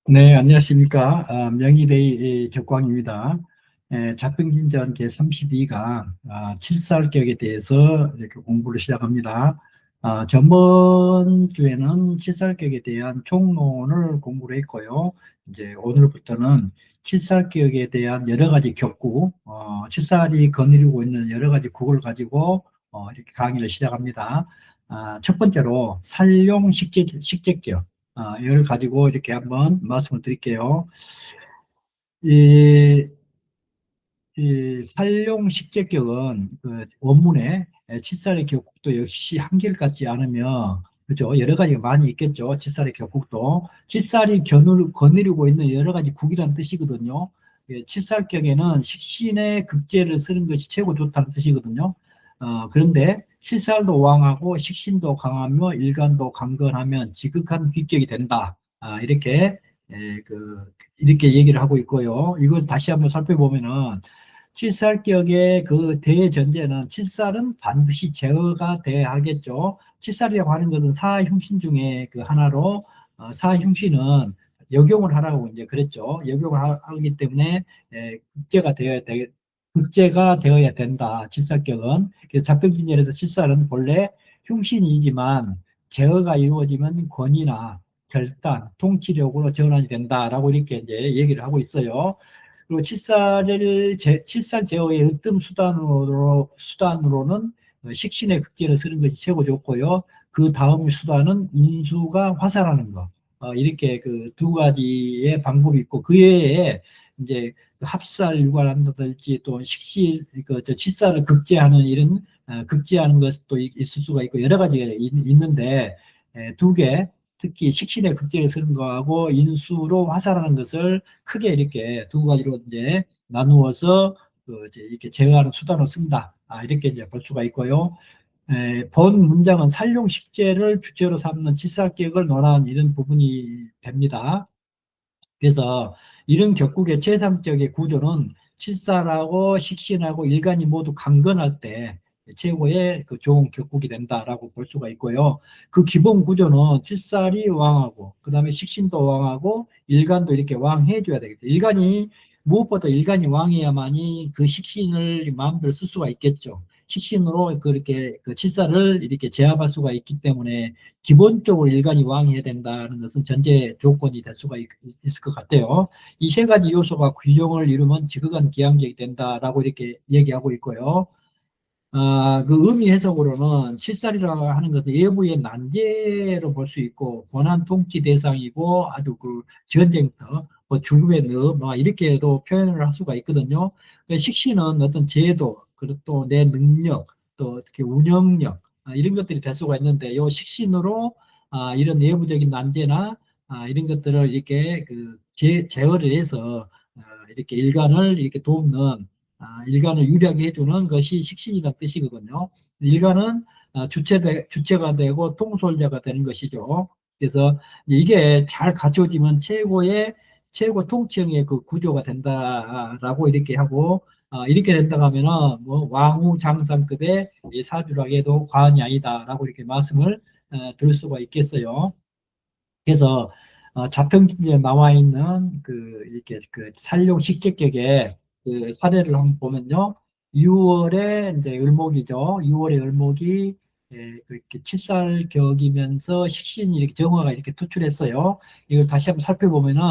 네, 안녕하십니까. 명의대의 격광입니다. 자평진전 제32강 칠살격에 대해서 이렇게 공부를 시작합니다. 저번 주에는 칠살격에 대한 총론을 공부를 했고요. 이제 오늘부터는 칠살격에 대한 여러 가지 격구, 칠살이 거느리고 있는 여러 가지 국을 가지고 이렇게 강의를 시작합니다. 첫 번째로 살용 식재격. 이걸 가지고 이렇게 한번 말씀을 드릴게요. 이, 이 살용 식재격은 그 원문에 칠살의 격국도 역시 한결 같지 않으며, 그죠? 여러 가지가 많이 있겠죠. 칠살의 격국도. 칠살이 거느리고 있는 여러 가지 국이라는 뜻이거든요. 칠살격에는 식신의 극제를 쓰는 것이 최고 좋다는 뜻이거든요. 그런데 칠살도 왕하고 식신도 강하며 일간도 강건하면 지극한 귀격이 된다. 이렇게 얘기를 하고 있고요. 이걸 다시 한번 살펴보면은 칠살격의 그 대전제는 칠살은 반드시 제어가 돼야 하겠죠. 칠살이라고 하는 것은 사흉신 중에 그 하나로, 사흉신은 역용을 하라고 이제 그랬죠. 역용을 하기 때문에 국제가 되어야 된다. 칠살격은. 그래서 잡병진열에서 칠살은 본래 흉신이지만 제어가 이루어지면 권위나 결단, 통치력으로 전환이 된다라고 이렇게 이제 얘기를 하고 있어요. 그리고 칠살 제어의 으뜸 수단으로는 식신의 극제를 쓰는 것이 최고 좋고요. 그 다음 수단은 인수가 화살하는 거. 이렇게 그 두 가지의 방법이 있고, 그 외에 이제 합살 유발한다든지 또 칠살을 극제하는 이런 극제하는 것도 있을 수가 있고 여러 가지가 있는데, 두 개, 특히 식신의 극제를 쓰는 거하고 인수로 화살하는 것을 크게 이렇게 두 가지로 이제 나누어서 이제 이렇게 제어하는 수단으로 쓴다. 이렇게 이제 볼 수가 있고요. 본 문장은 살용 식재를 주체로 삼는 칠살격을 논한 이런 부분이 됩니다. 그래서 이런 격국의 제3적의 구조는 칠살하고 식신하고 일간이 모두 강건할 때 최고의 그 좋은 격국이 된다라고 볼 수가 있고요. 그 기본 구조는 칠살이 왕하고, 그 다음에 식신도 왕하고, 일간도 이렇게 왕해줘야 되겠다. 무엇보다 일간이 왕해야만이 그 식신을 마음대로 쓸 수가 있겠죠. 식신으로 그렇게 그 칠살을 이렇게 제압할 수가 있기 때문에 기본적으로 일간이 왕해야 된다는 것은 전제 조건이 될 수가 있을 것 같아요. 이 세 가지 요소가 균형을 이루면 지극한 기양적이 된다라고 이렇게 얘기하고 있고요. 그 의미 해석으로는 칠살이라고 하는 것은 외부의 난제로 볼 수 있고 고난 통치 대상이고 아주 그 전쟁터, 뭐 죽음의 늪, 뭐 이렇게도 표현을 할 수가 있거든요. 식신은 어떤 제도, 그리고 또 내 능력, 또 특히 운영력, 이런 것들이 될 수가 있는데 요 식신으로 이런 내부적인 난제나 이런 것들을 이렇게 그 제어를 해서 이렇게 일간을 이렇게 돕는, 일간을 유리하게 해주는 것이 식신이라는 뜻이거든요. 일간은 주체가 되고 통솔자가 되는 것이죠. 그래서 이게 잘 갖춰지면 최고 통치형의 그 구조가 된다라고 이렇게 하고, 이렇게 된다고 하면은 뭐 왕후장상급의 이 사주락에도 과언이 아니다라고 이렇게 말씀을 드릴 수가 있겠어요. 그래서 자평진에 나와 있는 그 이렇게 그 살용 식재격의 그 사례를 한번 보면요. 6월에 이제 을목이죠. 6월에 을목이 그렇게 칠살격이면서 식신이 이렇게 정화가 이렇게 투출했어요. 이걸 다시 한번 살펴보면은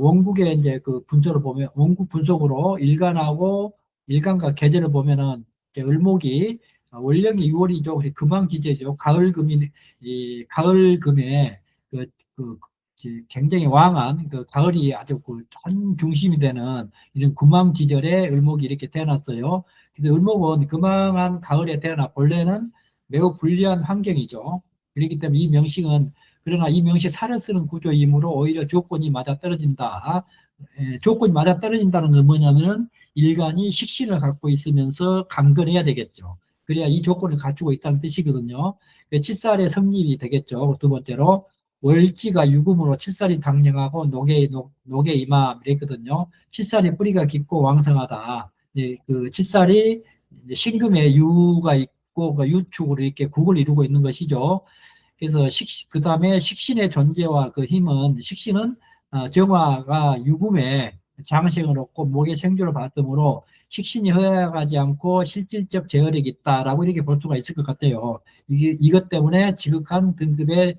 원국의 이제 그 분석을 보면 원국 분석으로 일간과 계절을 보면은 이제 을목이 원령이 6월이죠. 금왕지제죠. 가을금이 이 가을금에 그, 그 굉장히 왕한 그 가을이 아주 그한 중심이 되는 이런 금왕지절에 을목이 이렇게 태어났어요. 근데 을목은 금왕한 가을에 태어나 본래는 매우 불리한 환경이죠. 그렇기 때문에 그러나 이 명시 살을 쓰는 구조이므로 오히려 조건이 맞아떨어진다. 조건이 맞아떨어진다는 건 뭐냐면은 일간이 식신을 갖고 있으면서 강건해야 되겠죠. 그래야 이 조건을 갖추고 있다는 뜻이거든요. 칠살의 성립이 되겠죠. 두 번째로 월지가 유금으로 칠살이 당령하고 녹에 임함 이랬거든요. 칠살이 뿌리가 깊고 왕성하다. 그 칠살이 이제 신금에 유가 있고 그 유축으로 이렇게 국을 이루고 있는 것이죠. 그래서 그 다음에 식신의 존재와 그 힘은, 식신은 정화가 유금에 장생을 얻고 목에 생주를 받으므로 식신이 허약하지 않고 실질적 제어력이 있다라고 이렇게 볼 수가 있을 것 같아요. 이것 때문에 지극한 등급의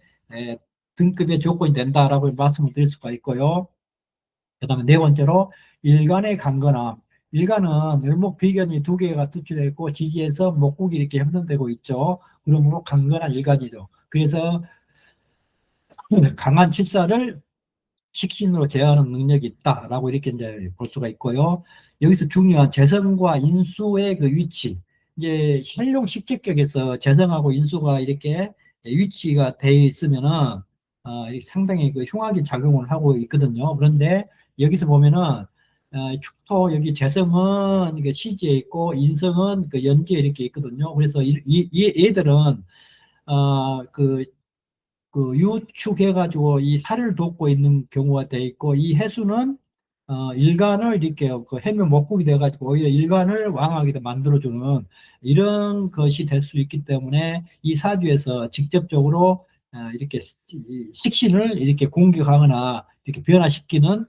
조건이 된다라고 말씀을 드릴 수가 있고요. 그다음에 네 번째로 일간의 강건함. 일간은 을목비견이 두 개가 투출되어 있고 지지에서 목국이 이렇게 형성되고 있죠. 그러므로 강건한 일간이죠. 그래서 강한 칠사를 식신으로 제어하는 능력이 있다라고 이렇게 이제 볼 수가 있고요. 여기서 중요한 재성과 인수의 그 위치. 이제 신룡 식재격에서 재성하고 인수가 이렇게 위치가 되어 있으면은 이렇게 상당히 그 흉하게 작용을 하고 있거든요. 그런데 여기서 보면은 축토 여기 재성은 이게 시지에 있고 인성은 그 연지에 이렇게 있거든요. 그래서 이 얘들은 그 유축해가지고 이 살을 돋고 있는 경우가 돼 있고, 이 해수는 일간을 이렇게 그 해면 목국이 돼가지고 오히려 일간을 왕하게 만들어주는 이런 것이 될 수 있기 때문에 이 사주에서 직접적으로 이렇게 식신을 이렇게 공격하거나 이렇게 변화시키는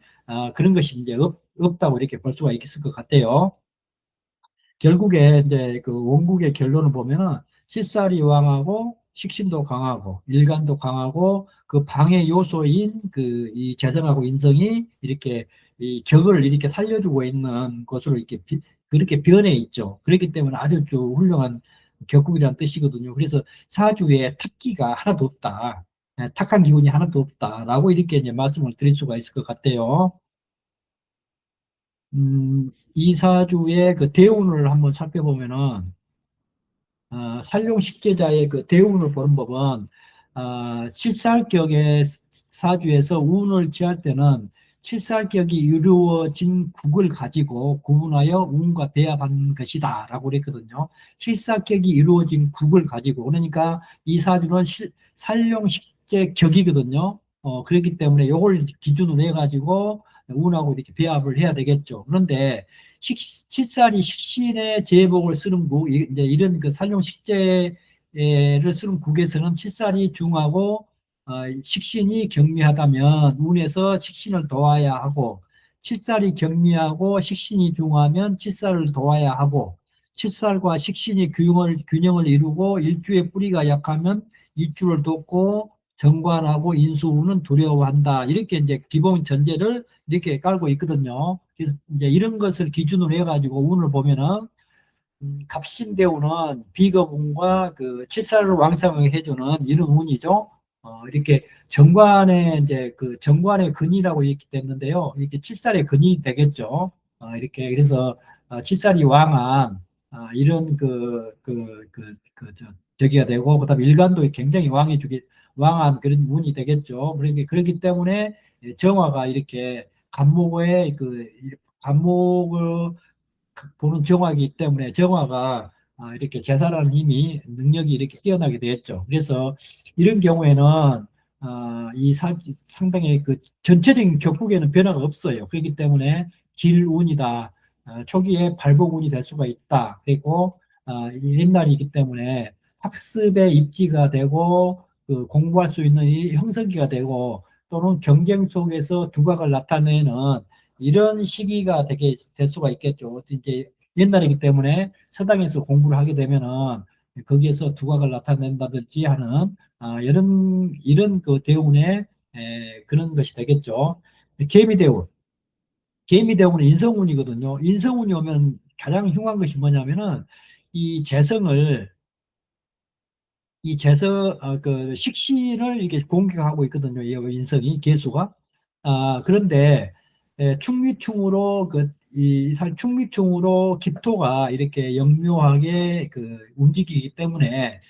그런 것이 이제 없다고 이렇게 볼 수가 있을 것 같아요. 결국에 이제 그 원국의 결론을 보면은 실살이 왕하고 식신도 강하고 일간도 강하고 그 방해 요소인 그 이 재성하고 인성이 이렇게 이 격을 이렇게 살려주고 있는 것으로 이렇게 그렇게 변해 있죠. 그렇기 때문에 아주 훌륭한 격국이라는 뜻이거든요. 그래서 사주에 탁기가 하나도 없다. 탁한 기운이 하나도 없다라고 이렇게 이제 말씀을 드릴 수가 있을 것 같아요. 이 사주의 그 대운을 한번 살펴보면은 살룡식재자의 그 대운을 보는 법은 칠살격의 사주에서 운을 취할 때는 칠살격이 이루어진 국을 가지고 구분하여 운과 배합한 것이다 라고 그랬거든요. 칠살격이 이루어진 국을 가지고 그러니까 이 사주는 살룡식재격이거든요. 그렇기 때문에 이걸 기준으로 해가지고 운하고 이렇게 배합을 해야 되겠죠. 그런데 칠살이 식신의 제복을 쓰는 국, 이제 이런 그 살용 식재를 쓰는 국에서는 칠살이 중하고 식신이 경미하다면 운에서 식신을 도와야 하고, 칠살이 경미하고 식신이 중하면 칠살을 도와야 하고, 칠살과 식신이 균형을 이루고 일주의 뿌리가 약하면 일주를 돕고 정관하고 인수운은 두려워한다. 이렇게 이제 기본 전제를 이렇게 깔고 있거든요. 그래서 이제 이런 것을 기준으로 해가지고 운을 보면은 갑신대운은 비겁운과 그 칠살을 왕성하게 해주는 이런 운이죠. 이렇게 정관에 이제 그 정관의 근이라고 이렇게 됐는데요. 이렇게 칠살의 근이 되겠죠. 이렇게 그래서 칠살이 왕한 이런 저기가 되고 그다음에 일간도 굉장히 왕한 그런 운이 되겠죠. 그러니까 그렇기 때문에 정화가 이렇게 간목의 간목을 보는 정화이기 때문에 정화가 이렇게 제사라는 힘이 능력이 이렇게 뛰어나게 되었죠. 그래서 이런 경우에는 상당히 그 전체적인 격국에는 변화가 없어요. 그렇기 때문에 길운이다. 초기에 발복운이 될 수가 있다. 그리고 옛날이기 때문에 학습의 입지가 되고 그 공부할 수 있는 이 형성기가 되고 또는 경쟁 속에서 두각을 나타내는 이런 시기가 되게 될 수가 있겠죠. 이제 옛날이기 때문에 서당에서 공부를 하게 되면은 거기에서 두각을 나타낸다든지 하는 이런 그 대운의 그런 것이 되겠죠. 개미대운. 개미대운은 인성운이거든요. 인성운이 오면 가장 흉한 것이 뭐냐면은 이 재성을 그 식신을 이렇게 공격하고 있거든요. 이 인성이, 개수가. 그런데, 충미충으로, 충미충으로 기토가 이렇게 영묘하게 그 움직이기 때문에,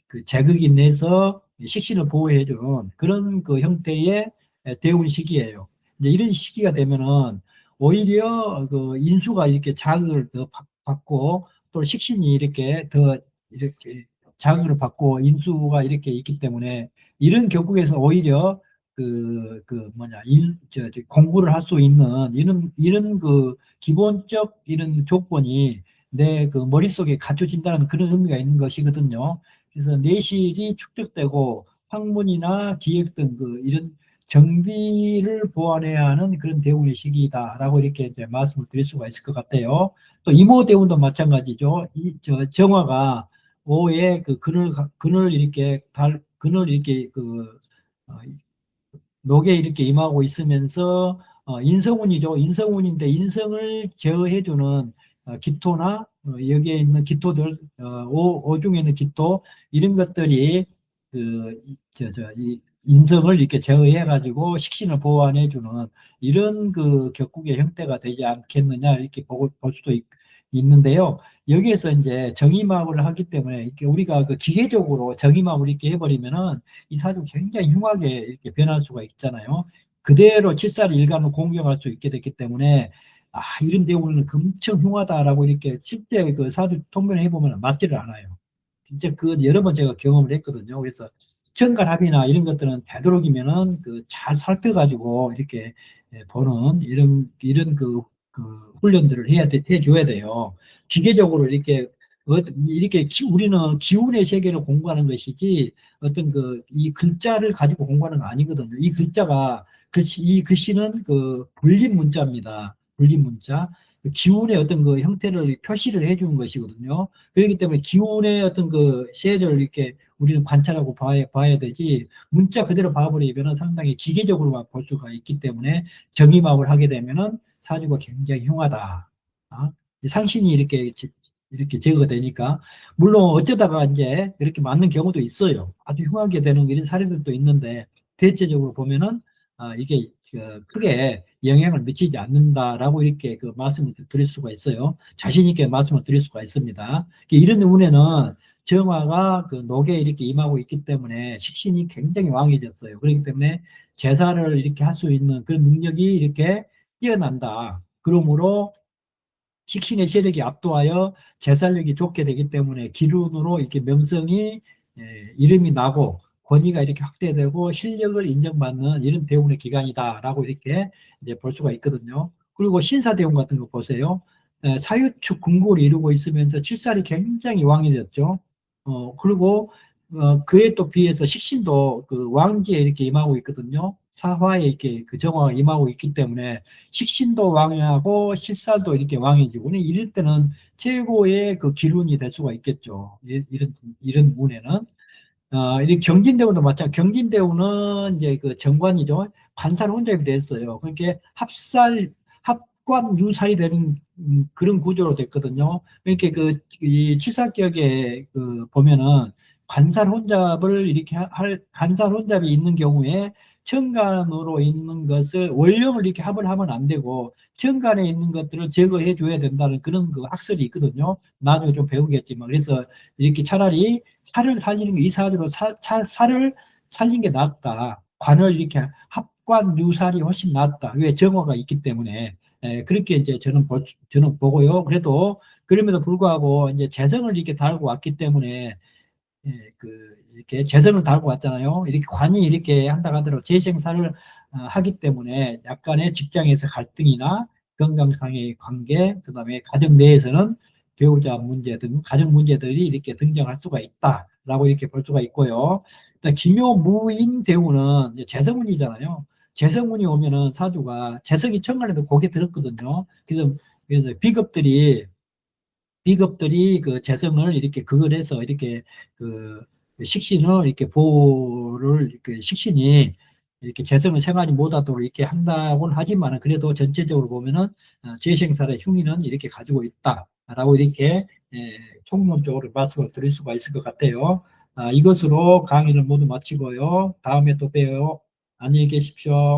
그 제극이 내서 식신을 보호해주는 그런 그 형태의 대운 시기예요. 이제 이런 시기가 되면은 오히려 그 인수가 이렇게 자극을 더 받고 또 식신이 이렇게 더 이렇게 자극을 받고 인수가 이렇게 있기 때문에 이런 격국에서 오히려 공부를 할 수 있는 이런 그 기본적 이런 조건이 내 그 머릿속에 갖춰진다는 그런 의미가 있는 것이거든요. 그래서 내실이 축적되고 학문이나 기획 등 그 이런 정비를 보완해야 하는 그런 대운의 시기다라고 이렇게 이제 말씀을 드릴 수가 있을 것 같아요. 또 이모 대운도 마찬가지죠. 정화가 오에 그 근을 이렇게 근을 이렇게 어, 녹에 이렇게 임하고 있으면서 인성운이죠. 인성운인데 인성을 제어해주는 기토나 여기에 있는 기토들, 오중에 있는 기토 이런 것들이 이 인성을 이렇게 제어해가지고 식신을 보완해주는 이런 그 격국의 형태가 되지 않겠느냐 이렇게 볼 수도 있는데요. 여기에서 이제 정의마음을 하기 때문에 이렇게 우리가 그 기계적으로 정의마음을 이렇게 해버리면은 이 사주 굉장히 흉하게 이렇게 변할 수가 있잖아요. 그대로 칠살일간을 공경할 수 있게 됐기 때문에 이런 내용은 엄청 흉하다라고 이렇게 실제 그 사주 통변을 해보면 맞지를 않아요. 진짜 그 여러 번 제가 경험을 했거든요. 그래서 정갈합이나 이런 것들은 되도록이면은 그 잘 살펴가지고 이렇게 보는 이런 그 훈련들을 해줘야 돼요. 기계적으로 이렇게 우리는 기운의 세계를 공부하는 것이지 어떤 이 글자를 가지고 공부하는 거 아니거든요. 이 글자가 이 글씨는 그 불림 문자입니다. 불림 문자. 기운의 어떤 그 형태를 표시를 해주는 것이거든요. 그렇기 때문에 기운의 어떤 그 세를 이렇게 우리는 관찰하고 봐야 되지, 문자 그대로 봐버리면 상당히 기계적으로만 볼 수가 있기 때문에 정의막을 하게 되면은 사주가 굉장히 흉하다. 상신이 이렇게 제거가 되니까. 물론 어쩌다가 이제 이렇게 맞는 경우도 있어요. 아주 흉하게 되는 이런 사례들도 있는데, 대체적으로 보면은 이게 크게 영향을 미치지 않는다라고 이렇게 그 말씀을 드릴 수가 있어요. 자신 있게 말씀을 드릴 수가 있습니다. 이런 운에는 정화가 그 녹에 이렇게 임하고 있기 때문에 식신이 굉장히 왕해졌어요. 그렇기 때문에 제사를 이렇게 할 수 있는 그런 능력이 이렇게 뛰어난다. 그러므로 식신의 세력이 압도하여 제살력이 좋게 되기 때문에 기운으로 이렇게 명성이 이름이 나고 권위가 이렇게 확대되고 실력을 인정받는 이런 대운의 기간이다라고 이렇게 이제 볼 수가 있거든요. 그리고 신사대운 같은 거 보세요. 사유축 궁극을 이루고 있으면서 칠살이 굉장히 왕해졌죠. 그리고 그에 또 비해서 식신도 그 왕지에 이렇게 임하고 있거든요. 사화에 이렇게 그 정화가 임하고 있기 때문에 식신도 왕하고 실살도 이렇게 왕해지고 이럴 때는 최고의 그 기운이 될 수가 있겠죠. 이런 운에는. 이 경진대우도 마찬가지. 경진대우는 이제 그 정관이죠. 관살 혼잡이 됐어요. 그러니까 합관 유살이 되는 그런 구조로 됐거든요. 그러니까 이 치사격에 보면은 관살 혼잡을 이렇게 관살 혼잡이 있는 경우에 정관으로 있는 것을 원령을 이렇게 합을 하면 안 되고 정관에 있는 것들을 제거해 줘야 된다는 그런 그 학설이 있거든요. 나중에 좀 배우겠지만. 그래서 이렇게 차라리 살을 살리는 게 이 사주로 살을 살린 게 낫다. 관을 이렇게 합관 유살이 훨씬 낫다. 왜 정화가 있기 때문에. 그렇게 이제 저는 보고요. 그래도 그럼에도 불구하고 이제 재성을 이렇게 달고 왔기 때문에 이렇게 재성을 달고 왔잖아요. 이렇게 관이 이렇게 한다 하더라도 재생사를 하기 때문에 약간의 직장에서 갈등이나 건강상의 관계, 그 다음에 가정 내에서는 배우자 문제 등 가정 문제들이 이렇게 등장할 수가 있다라고 이렇게 볼 수가 있고요. 기묘무인 대우는 재성운이잖아요. 재성운이 오면은 사주가 재성이 천간에도 고개 들었거든요. 그래서 비겁들이 그 재성을 이렇게 그걸 해서 이렇게 그 식신을 이렇게 보호를 식신이 이렇게 재성을 생활이 못하도록 이렇게 한다고는 하지만 그래도 전체적으로 보면은 재생살의 흉의는 이렇게 가지고 있다라고 이렇게 총론적으로 말씀을 드릴 수가 있을 것 같아요. 이것으로 강의를 모두 마치고요. 다음에 또 봬요. 안녕히 계십시오.